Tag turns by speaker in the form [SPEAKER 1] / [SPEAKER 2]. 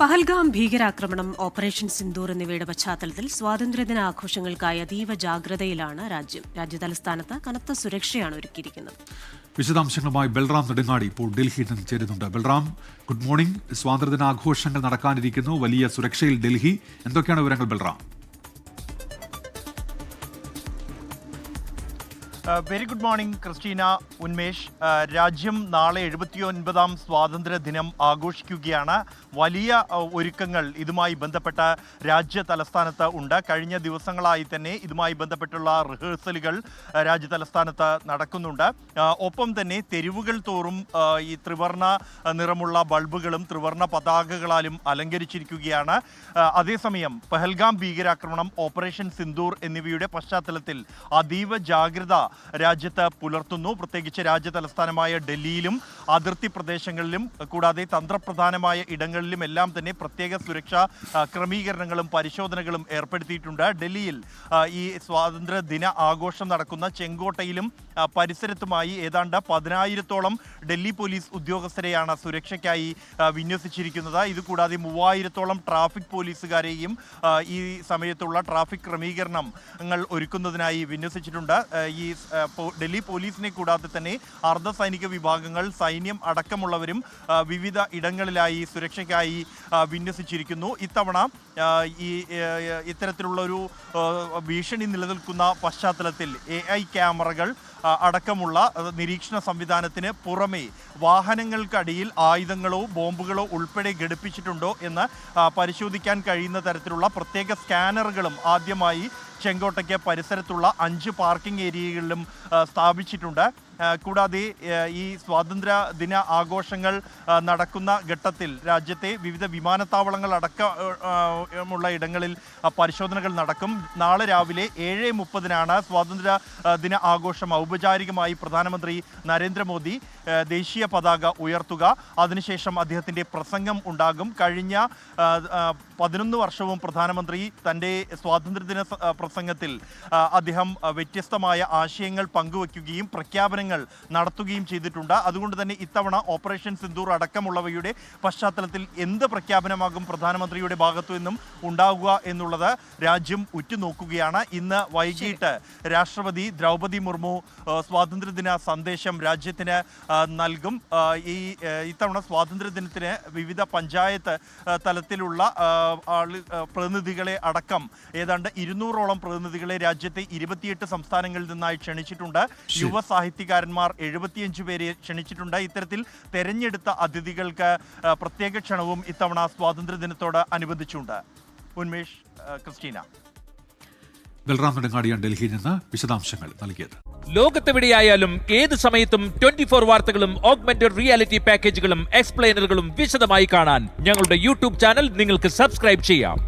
[SPEAKER 1] പഹൽഗാം ഭീകരാക്രമണം, ഓപ്പറേഷൻ സിന്ദൂർ എന്നിവയുടെ പശ്ചാത്തലത്തിൽ സ്വാതന്ത്ര്യദിന ആഘോഷങ്ങൾക്കായി അതീവ ജാഗ്രതയിലാണ് രാജ്യം. രാജ്യതലസ്ഥാനത്ത് കനത്ത സുരക്ഷയാണ് ഒരുക്കിയിരിക്കുന്നത്.
[SPEAKER 2] വിശദാംശങ്ങളുമായി ബൽറാം നെടുങ്ങാടി ഇപ്പോൾ ഡൽഹിയിൽ നിന്ന് ചേരുന്നുണ്ട്. Balram, good morning. സ്വാതന്ത്ര്യദിനാഘോഷങ്ങൾ നടക്കാനിരിക്കുന്നു, വലിയ സുരക്ഷയിൽ ഡൽഹി. എന്തൊക്കെയാണ് വിവരങ്ങൾ Balram?
[SPEAKER 3] Very good morning Christina, Unmesh. രാജ്യം നാളെ 79ാം സ്വാതന്ത്ര്യ ദിനം ആഘോഷിക്കുകയാണ്. വലിയ ഒരുക്കങ്ങൾ ഇതുമായി ബന്ധപ്പെട്ട രാജ്യ തലസ്ഥാനത്ത് ഉണ്ട്. കഴിഞ്ഞ ദിവസങ്ങളായി തന്നെ ഇതുമായി ബന്ധപ്പെട്ടുള്ള റിഹേഴ്സലുകൾ രാജ്യ തലസ്ഥാനത്ത് നടക്കുന്നുണ്ട്. ഒപ്പം തന്നെ തെരുവുകൾ തോറും ഈ ത്രിവർണ്ണ നിറമുള്ള ബൾബുകളും ത്രിവർണ്ണ പതാകകളാലും അലങ്കരിച്ചിരിക്കുകയാണ്. അതേസമയം പഹൽഗാം ഭീകരാക്രമണം, ഓപ്പറേഷൻ സിന്ദൂർ എന്നിവയുടെ പശ്ചാത്തലത്തിൽ അതീവ ജാഗ്രത രാജ്യത്ത് പുലർത്തുന്നു. പ്രത്യേകിച്ച് രാജ്യ തലസ്ഥാനമായ ഡൽഹിയിലും അതിർത്തി പ്രദേശങ്ങളിലും കൂടാതെ തന്ത്രപ്രധാനമായ ഇടങ്ങളിലും എല്ലാം തന്നെ പ്രത്യേക സുരക്ഷാ ക്രമീകരണങ്ങളും പരിശോധനകളും ഏർപ്പെടുത്തിയിട്ടുണ്ട്. ഡൽഹിയിൽ ഈ സ്വാതന്ത്ര്യ ദിന ആഘോഷം നടക്കുന്ന ചെങ്കോട്ടയിലും പരിസരത്തുമായി ഏതാണ്ട് 10,000-ഓളം ഡൽഹി പോലീസ് ഉദ്യോഗസ്ഥരെയാണ് സുരക്ഷയ്ക്കായി വിന്യസിച്ചിരിക്കുന്നത്. ഇതുകൂടാതെ 3,000-ഓളം ട്രാഫിക് പോലീസുകാരെയും ഈ സമയത്തുള്ള ട്രാഫിക് ക്രമീകരണങ്ങൾ ഒരുക്കുന്നതിനായി വിന്യസിച്ചിട്ടുണ്ട്. ഈ ഡൽഹി പോലീസിനെ കൂടാതെ തന്നെ അർദ്ധ സൈനിക വിഭാഗങ്ങൾ, സൈന്യം അടക്കമുള്ളവരും വിവിധ ഇടങ്ങളിലായി സുരക്ഷയ്ക്കായി വിന്യസിച്ചിരിക്കുന്നു. ഇത്തവണ ഇത്തരത്തിലുള്ളൊരു ഭീഷണി നിലനിൽക്കുന്ന പശ്ചാത്തലത്തിൽ AI ക്യാമറകൾ അടക്കമുള്ള നിരീക്ഷണ സംവിധാനത്തിന് പുറമെ വാഹനങ്ങൾക്കടിയിൽ ആയുധങ്ങളോ ബോംബുകളോ ഉൾപ്പെടെ ഘടിപ്പിച്ചിട്ടുണ്ടോ എന്ന് പരിശോധിക്കാൻ കഴിയുന്ന തരത്തിലുള്ള പ്രത്യേക സ്കാനറുകളും ആദ്യമായി ചെങ്കോട്ടയ്ക്ക് പരിസരത്തുള്ള 5 പാർക്കിംഗ് ഏരിയകളിലും സ്ഥാപിച്ചിട്ടുണ്ട്. കൂടാതെ ഈ സ്വാതന്ത്ര്യ ദിന ആഘോഷങ്ങൾ നടക്കുന്ന ഘട്ടത്തിൽ രാജ്യത്തെ വിവിധ വിമാനത്താവളങ്ങൾ അടക്കമുള്ള ഇടങ്ങളിൽ പരിശോധനകൾ നടക്കും. നാളെ രാവിലെ 7:30 സ്വാതന്ത്ര്യ ദിന ആഘോഷം ഔപചാരികമായി പ്രധാനമന്ത്രി നരേന്ദ്രമോദി ദേശീയ പതാക ഉയർത്തുക. അതിനുശേഷം അദ്ദേഹത്തിൻ്റെ പ്രസംഗം ഉണ്ടാകും. കഴിഞ്ഞ 11 വർഷവും പ്രധാനമന്ത്രി തൻ്റെ സ്വാതന്ത്ര്യദിന പ്രസംഗത്തിൽ അദ്ദേഹം വ്യത്യസ്തമായ ആശയങ്ങൾ പങ്കുവയ്ക്കുകയും പ്രഖ്യാപനങ്ങൾ നടത്തുകയും ചെയ്തിട്ടുണ്ട്. അതുകൊണ്ട് തന്നെ ഇത്തവണ ഓപ്പറേഷൻ സിന്ദൂർ അടക്കമുള്ളവയുടെ പശ്ചാത്തലത്തിൽ എന്ത് പ്രഖ്യാപനമാകും പ്രധാനമന്ത്രിയുടെ ഭാഗത്തു നിന്നും ഉണ്ടാവുക എന്നുള്ളത് രാജ്യം ഉറ്റുനോക്കുകയാണ്. ഇന്ന് വൈകിട്ട് രാഷ്ട്രപതി ദ്രൗപദി മുർമു സ്വാതന്ത്ര്യദിന സന്ദേശം രാജ്യത്തിന് നൽകും. ഇത്തവണ സ്വാതന്ത്ര്യദിനത്തിന് വിവിധ പഞ്ചായത്ത് തലത്തിലുള്ള പ്രതിനിധികളെ അടക്കം ഏതാണ്ട് 200ഓളം പ്രതിനിധികളെ രാജ്യത്തെ 28 സംസ്ഥാനങ്ങളിൽ നിന്നായി ക്ഷണിച്ചിട്ടുണ്ട്. യുവ സാഹിത്യകാരന്മാർ 75 പേരെ ക്ഷണിച്ചിട്ടുണ്ട്. ഇത്തരത്തിൽ തെരഞ്ഞെടുത്ത അതിഥികൾക്ക് പ്രത്യേക ക്ഷണവും ഇത്തവണ സ്വാതന്ത്ര്യദിനത്തോട് അനുബന്ധിച്ചുണ്ട്. ഉന്മേഷ്, ക്രിസ്റ്റീന.
[SPEAKER 2] ബൽറാം നെടുങ്ങാടിയാണ് ഡൽഹിയിൽ നിന്ന് വിശദാംശങ്ങൾ നൽകിയത്.
[SPEAKER 4] ലോകത്തെവിടെയായാലും ഏത് സമയത്തും 24 വാർത്തകളും ഓഗ്മെന്റഡ് റിയാലിറ്റി പാക്കേജുകളും എക്സ്പ്ലെയിനറുകളും വിശദമായി കാണാൻ ഞങ്ങളുടെ YouTube ചാനൽ നിങ്ങൾക്ക് സബ്സ്ക്രൈബ് ചെയ്യാം.